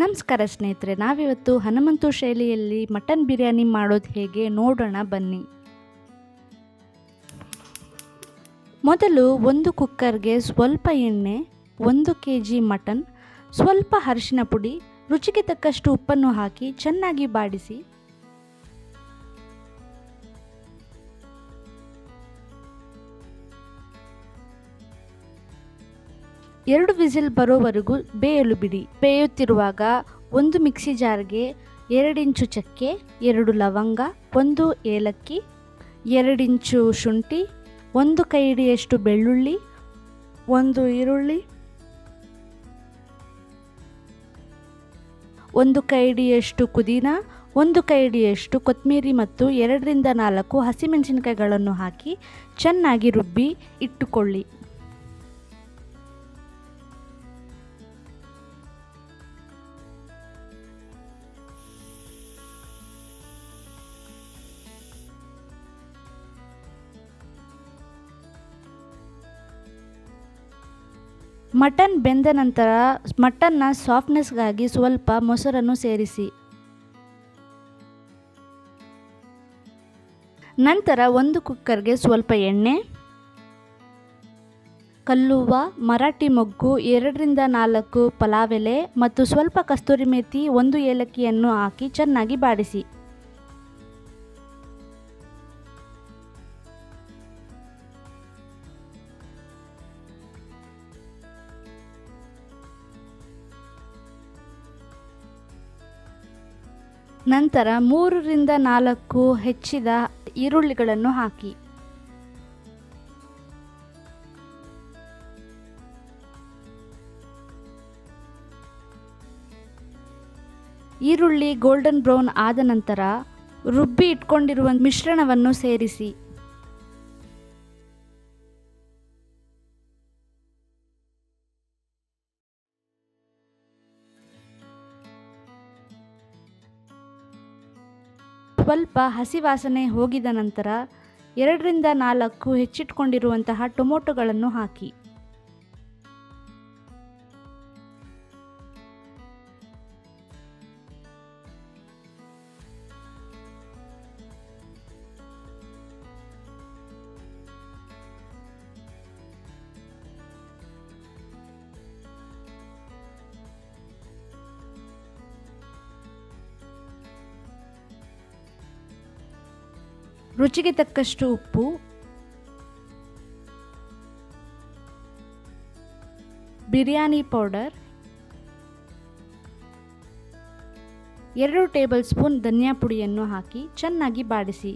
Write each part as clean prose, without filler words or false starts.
ನಮಸ್ಕಾರ ಸ್ನೇಹಿತರೆ, ನಾವಿವತ್ತು ಹನುಮಂತು ಶೈಲಿಯಲ್ಲಿ ಮಟನ್ ಬಿರಿಯಾನಿ ಮಾಡೋದು ಹೇಗೆ ನೋಡೋಣ ಬನ್ನಿ. ಮೊದಲು ಒಂದು ಕುಕ್ಕರ್ಗೆ ಸ್ವಲ್ಪ ಎಣ್ಣೆ, 1 kg ಮಟನ್, ಸ್ವಲ್ಪ ಅರಿಶಿನ ಪುಡಿ, ರುಚಿಗೆ ತಕ್ಕಷ್ಟು ಉಪ್ಪನ್ನು ಹಾಕಿ ಚೆನ್ನಾಗಿ ಬಾಡಿಸಿ. ಎರಡು ವಿಸಿಲ್ ಬರೋವರೆಗೂ ಬೇಯಲು ಬಿಡಿ. ಬೇಯುತ್ತಿರುವಾಗ ಒಂದು ಮಿಕ್ಸಿ ಜಾರ್ಗೆ 2 ಇಂಚು ಚಕ್ಕೆ, 2 ಲವಂಗ, 1 ಏಲಕ್ಕಿ, 2 ಇಂಚು ಶುಂಠಿ, 1 ಕೈ ಹಿಡಿಯಷ್ಟು ಬೆಳ್ಳುಳ್ಳಿ, 1 ಈರುಳ್ಳಿ, 1 ಕೈ ಹಿಡಿಯಷ್ಟು ಪುದೀನ, 1 ಕೈ ಹಿಡಿಯಷ್ಟು ಕೊತ್ತಂಬರಿ ಮತ್ತು 2 ರಿಂದ 4 ಹಸಿಮೆಣಸಿನಕಾಯಿಗಳನ್ನು ಹಾಕಿ ಚೆನ್ನಾಗಿ ರುಬ್ಬಿ ಇಟ್ಟುಕೊಳ್ಳಿ. ಮಟನ್ ಬೆಂದ ನಂತರ ಮಟನ್ನ ಸಾಫ್ಟ್ನೆಸ್ಗಾಗಿ ಸ್ವಲ್ಪ ಮೊಸರನ್ನು ಸೇರಿಸಿ. ನಂತರ ಒಂದು ಕುಕ್ಕರ್ಗೆ ಸ್ವಲ್ಪ ಎಣ್ಣೆ, ಕಲ್ಲುವ್ವ, ಮರಾಠಿ ಮೊಗ್ಗು, 2 ರಿಂದ 4 ಪಲಾವ್ ಎಲೆ ಮತ್ತು ಸ್ವಲ್ಪ ಕಸ್ತೂರಿ ಮೇಥಿ, 1 ಏಲಕ್ಕಿಯನ್ನು ಹಾಕಿ ಚೆನ್ನಾಗಿ ಬಾಡಿಸಿ. ನಂತರ 3 ರಿಂದ 4 ಹೆಚ್ಚಿದ ಈರುಳ್ಳಿಗಳನ್ನು ಹಾಕಿ. ಈರುಳ್ಳಿ ಗೋಲ್ಡನ್ ಬ್ರೌನ್ ಆದ ನಂತರ ರುಬ್ಬಿ ಇಟ್ಕೊಂಡಿರುವ ಮಿಶ್ರಣವನ್ನು ಸೇರಿಸಿ. ಸ್ವಲ್ಪ ಹಸಿ ವಾಸನೆ ಹೋಗಿದ ನಂತರ 2 ರಿಂದ 4 ಹೆಚ್ಚಿಟ್ಕೊಂಡಿರುವಂತಹ ಟೊಮೊಟೊಗಳನ್ನು ಹಾಕಿ. ರುಚಿಗೆ ತಕ್ಕಷ್ಟು ಉಪ್ಪು, ಬಿರಿಯಾನಿ ಪೌಡರ್, 2 ಟೇಬಲ್ ಸ್ಪೂನ್ ಧನಿಯಾ ಪುಡಿಯನ್ನು ಹಾಕಿ ಚೆನ್ನಾಗಿ ಬಾಡಿಸಿ.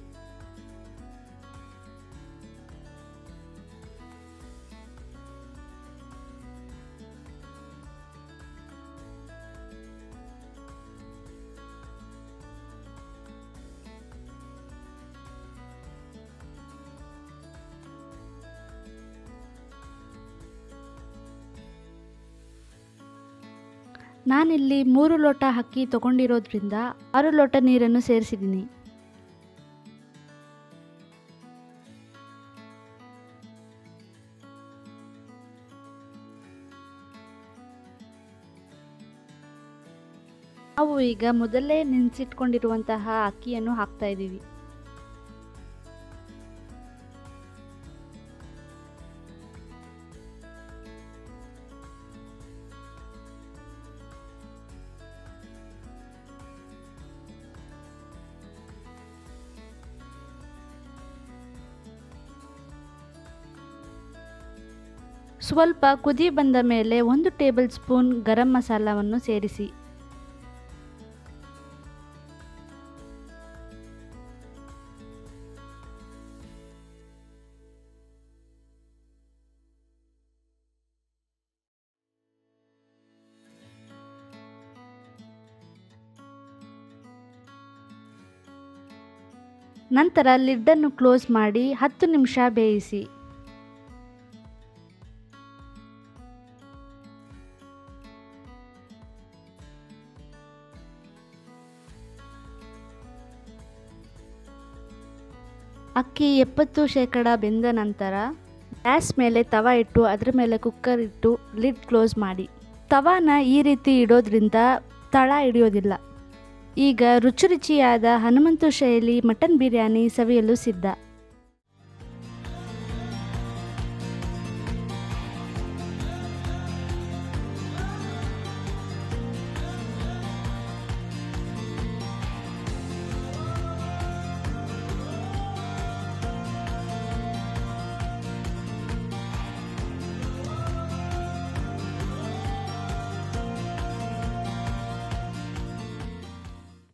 ನಾನಿಲ್ಲಿ 3 ಲೋಟ ಅಕ್ಕಿ ತಗೊಂಡಿರೋದ್ರಿಂದ 6 ಲೋಟ ನೀರನ್ನು ಸೇರಿಸಿದ್ದೀನಿ. ನಾವು ಈಗ ಮೊದಲೇ ನೆನೆಸಿಟ್ಕೊಂಡಿರುವಂತಹ ಅಕ್ಕಿಯನ್ನು ಹಾಕ್ತಾ ಇದ್ದೀವಿ. ಸ್ವಲ್ಪ ಕುದಿ ಬಂದ ಮೇಲೆ 1 ಟೇಬಲ್ ಸ್ಪೂನ್ ಗರಂ ಮಸಾಲವನ್ನು ಸೇರಿಸಿ. ನಂತರ ಲಿಡ್ಡನ್ನು ಕ್ಲೋಸ್ ಮಾಡಿ 10 ನಿಮಿಷ ಬೇಯಿಸಿ. ಅಕ್ಕಿ 70% ಬೆಂದ ನಂತರ ಗ್ಯಾಸ್ ಮೇಲೆ ತವ ಇಟ್ಟು ಅದರ ಮೇಲೆ ಕುಕ್ಕರ್ ಇಟ್ಟು ಲಿಡ್ ಕ್ಲೋಸ್ ಮಾಡಿ. ತವಾನ ಈ ರೀತಿ ಇಡೋದ್ರಿಂದ ತಳ ಹಿಡಿಯೋದಿಲ್ಲ. ಈಗ ರುಚಿ ರುಚಿಯಾದ ಹನುಮಂತು ಶೈಲಿ ಮಟನ್ ಬಿರಿಯಾನಿ ಸವಿಯಲು ಸಿದ್ಧ.